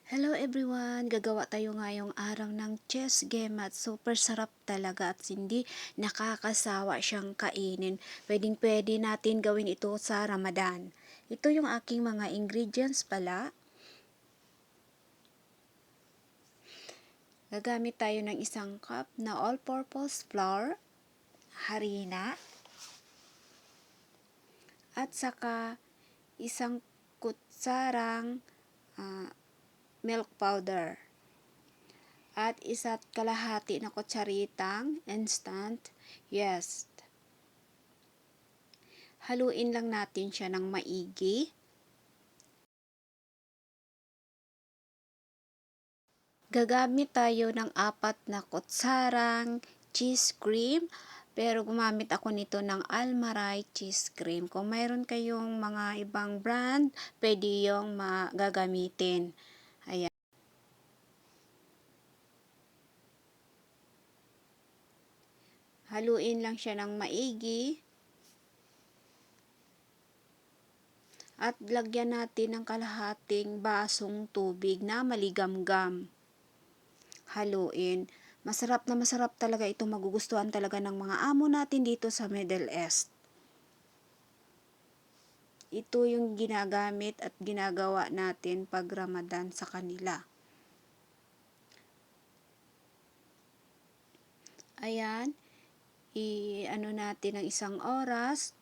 Hello everyone! Gagawa tayo ngayong araw ng chess game at super sarap talaga at hindi nakakasawa siyang kainin. Pwedeng-pwede natin gawin ito sa Ramadan. Ito yung aking mga ingredients pala. Gagamit tayo ng 1 cup na all-purpose flour, harina, at saka 1 kutsarang milk powder. At 1 kalahati na kutsaritang instant yeast. Haluin lang natin siya ng maigi. Gagamit tayo ng 4 na kutsarang cheese cream. Pero gumamit ako nito ng Almaray cheese cream. Kung mayroon kayong mga ibang brand, pwede yung magagamitin. Ayan. Haluin lang siya ng maigi. At lagyan natin ng kalahating basong tubig na maligamgam. Haluin. Masarap na masarap talaga ito. Magugustuhan talaga ng mga amo natin dito sa Middle East. Ito yung ginagamit at ginagawa natin pag Ramadan sa kanila. Ayan. I-ano natin ng 1 oras.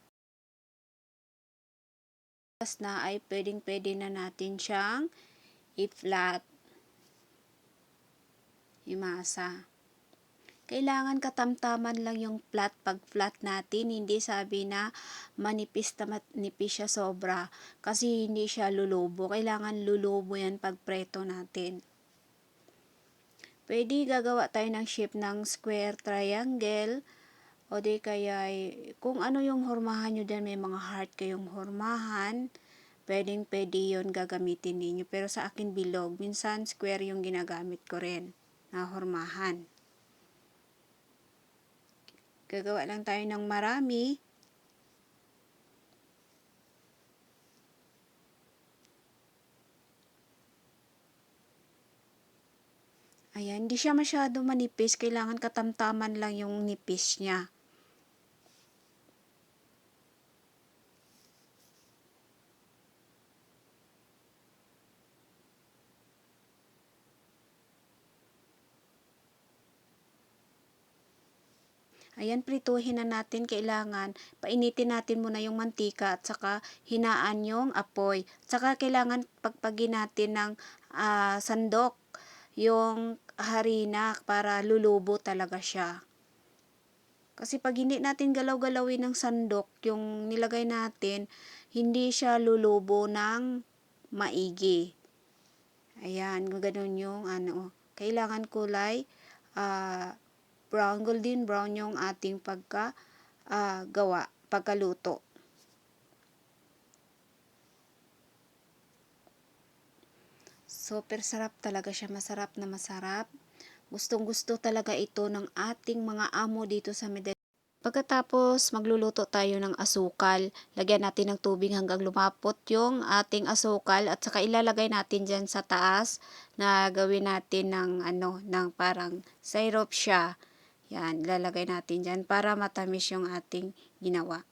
Na ay pwedeng-pwede na natin siyang i-flat. Imasa. Kailangan katamtaman lang yung flat pag flat natin. Hindi sabi na manipis na manipis siya sobra. Kasi hindi siya lulubo. Kailangan lulubo yan pag preto natin. Pwede gagawa tayo ng shape ng square, triangle. O di kaya kung ano yung hurmahan nyo dyan. May mga heart kayong hurmahan. Pwedeng-pwede yun gagamitin ninyo. Pero sa akin bilog. Minsan square yung ginagamit ko rin na hurmahan. Gagawa lang tayo ng marami. Ayan, hindi siya masyado manipis. Kailangan katamtaman lang yung nipis niya. Ayan, prituhin na natin. Kailangan, painitin natin muna yung mantika at saka hinaan yung apoy. Saka kailangan pagpagin natin ng sandok yung harina para lulubo talaga siya. Kasi pag hindi natin galaw-galawin ng sandok yung nilagay natin, hindi siya lulubo ng maigi. Ayan, ganun yung kailangan kulay brown, golden brown yung ating pagkaluto. Super sarap talaga siya, masarap na masarap. Gustong-gusto talaga ito ng ating mga amo dito sa Middle. Pagkatapos magluluto tayo ng asukal, lagyan natin ng tubig hanggang lumapot yung ating asukal at saka ilalagay natin dyan sa taas na gawin natin ng parang syrup siya. Yan, ilalagay natin dyan para matamis yung ating ginawa.